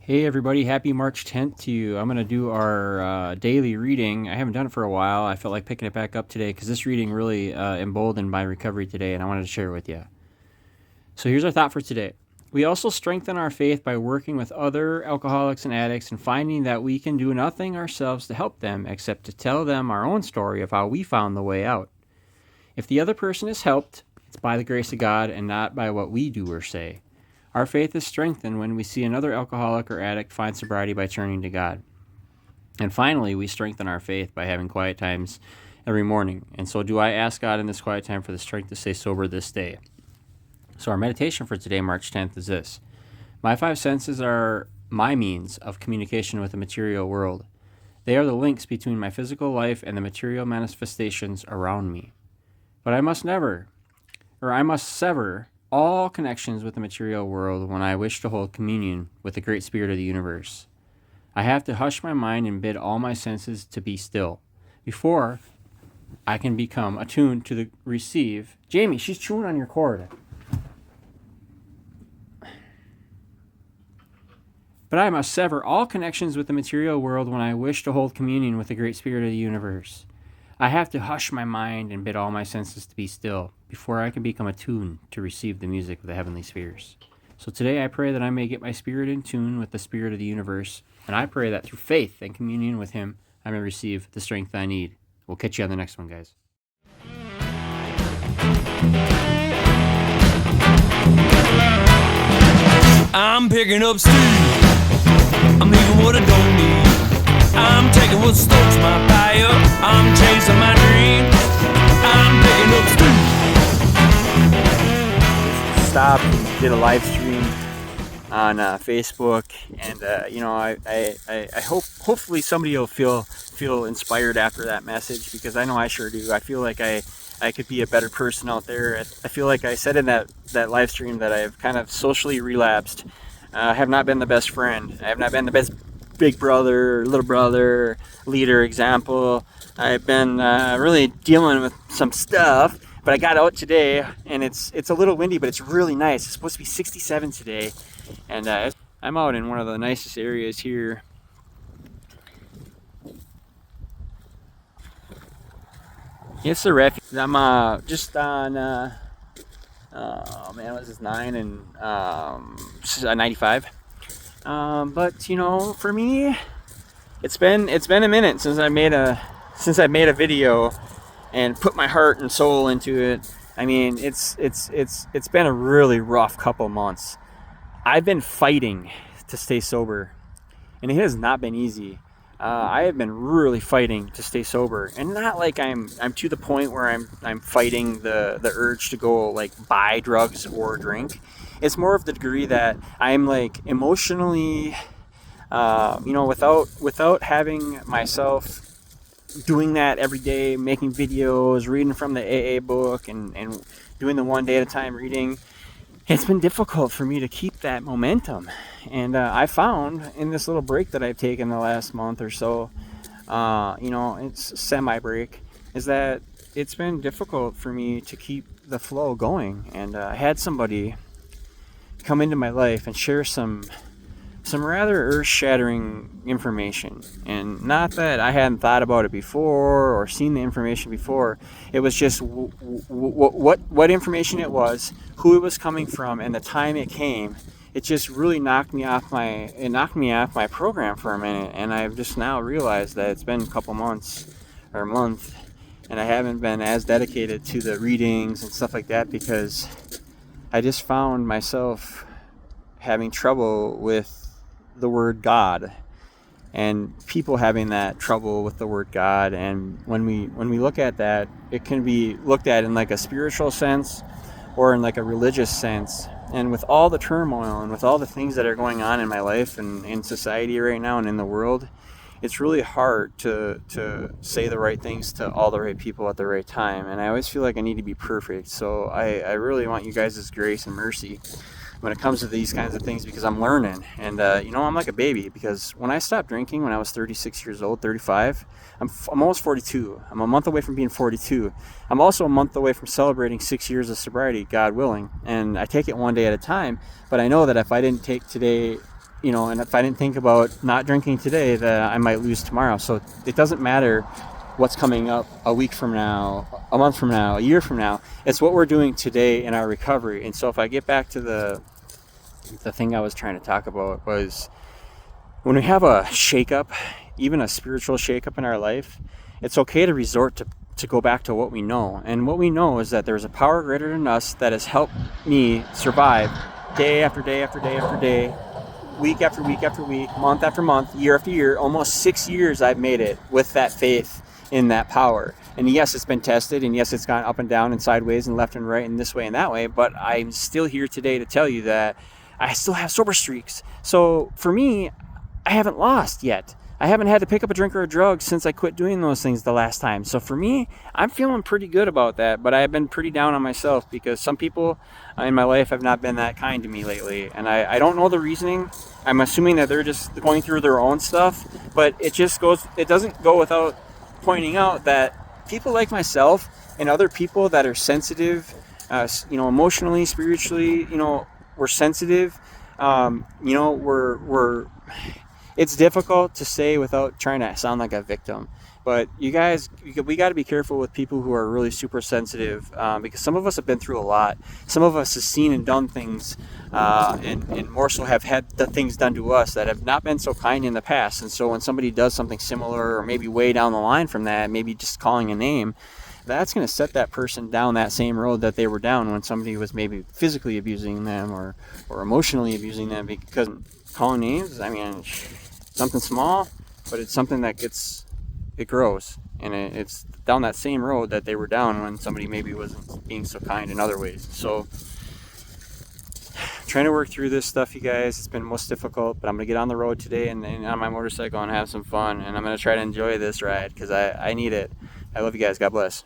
Hey everybody, happy March 10th to you. I'm going to do our daily reading. I haven't done it for a while. I felt like picking it back up today because this reading really emboldened my recovery today, and I wanted to share it with you. So here's our thought for today. We also strengthen our faith by working with other alcoholics and addicts and finding that we can do nothing ourselves to help them except to tell them our own story of how we found the way out. If the other person is helped, it's by the grace of God and not by what we do or say. Our faith is strengthened when we see another alcoholic or addict find sobriety by turning to God. And finally, we strengthen our faith by having quiet times every morning. And so do I ask God in this quiet time for the strength to stay sober this day. So our meditation for today, March 10th, is this. My five senses are my means of communication with the material world. They are the links between my physical life and the material manifestations around me. But I must sever all connections with the material world when I wish to hold communion with the great spirit of the universe. I have to hush my mind and bid all my senses to be still before I can become attuned to the receive. Jamie, she's chewing on your cord. But I must sever all connections with the material world when I wish to hold communion with the great spirit of the universe. I have to hush my mind and bid all my senses to be still before I can become attuned to receive the music of the heavenly spheres. So today I pray that I may get my spirit in tune with the spirit of the universe, and I pray that through faith and communion with him, I may receive the strength I need. We'll catch you on the next one, guys. I'm picking up Steve. I'm leaving what I don't need. I'm taking what stokes my fire. I'm chasing my dreams. I'm picking up Steve. Stopped and did a live stream on Facebook, and I hopefully somebody will feel inspired after that message, because I know I sure do. I feel like I could be a better person out there. I feel like I said in that live stream that I've kind of socially relapsed. I have not been the best friend. I have not been the best big brother, little brother, leader, example. I've been really dealing with some stuff, but I got out today, and it's a little windy, but it's really nice. It's supposed to be 67 today, and I'm out in one of the nicest areas here. It's the refuge. I'm just on, what is this, 9 and 95. But for me, it's been a minute since I made a video and put my heart and soul into it. I mean, it's been a really rough couple months. I've been fighting to stay sober, and it has not been easy. I have been really fighting to stay sober, and not like I'm to the point where I'm fighting the urge to go like buy drugs or drink. It's more of the degree that I'm like emotionally, without having myself doing that every day, making videos, reading from the AA book, and doing the one day at a time reading. It's been difficult for me to keep that momentum. And I found in this little break that I've taken the last month or so, it's semi-break, is that it's been difficult for me to keep the flow going. And I had somebody come into my life and share some rather earth-shattering information. And not that I hadn't thought about it before or seen the information before. It was just what information it was, who it was coming from, and the time it came. It just really knocked me off my program for a minute. And I've just now realized that it's been a couple months or a month, and I haven't been as dedicated to the readings and stuff like that, because I just found myself having trouble with the word God, and people having that trouble with the word God. And when we look at that, it can be looked at in like a spiritual sense or in like a religious sense. And with all the turmoil and with all the things that are going on in my life and in society right now and in the world, it's really hard to say the right things to all the right people at the right time. And I always feel like I need to be perfect. So I really want you guys' grace and mercy when it comes to these kinds of things, because I'm learning. And I'm like a baby, because when I stopped drinking when I was 36 years old, 35, I'm almost 42. I'm a month away from being 42. I'm also a month away from celebrating 6 years of sobriety, God willing. And I take it one day at a time, but I know that if I didn't take today and if I didn't think about not drinking today, that I might lose tomorrow. So it doesn't matter what's coming up a week from now, a month from now, a year from now. It's what we're doing today in our recovery. And so if I get back to the thing I was trying to talk about, was when we have a shakeup, even a spiritual shakeup in our life, it's okay to resort to go back to what we know. And what we know is that there's a power greater than us that has helped me survive day after day after day after day, week after week after week, month after month, year after year. Almost 6 years I've made it with that faith in that power. And yes, it's been tested, and yes, it's gone up and down and sideways and left and right and this way and that way, but I'm still here today to tell you that I still have sober streaks. So for me, I haven't lost yet. I haven't had to pick up a drink or a drug since I quit doing those things the last time. So for me, I'm feeling pretty good about that, but I've been pretty down on myself because some people in my life have not been that kind to me lately. And I don't know the reasoning. I'm assuming that they're just going through their own stuff, but it doesn't go without pointing out that people like myself and other people that are sensitive, emotionally, spiritually, we're sensitive, it's difficult to say without trying to sound like a victim, but we got to be careful with people who are really super sensitive, because some of us have been through a lot. Some of us have seen and done things, and more so have had the things done to us that have not been so kind in the past. And so when somebody does something similar, or maybe way down the line from that, maybe just calling a name, that's going to set that person down that same road that they were down when somebody was maybe physically abusing them or emotionally abusing them. Because calling names, something small, but it's something that it grows, and it's down that same road that they were down when somebody maybe wasn't being so kind in other ways. So trying to work through this stuff, you guys. It's been most difficult, but I'm gonna get on the road today and on my motorcycle and have some fun, and I'm gonna try to enjoy this ride because I need it. I love you guys. God bless.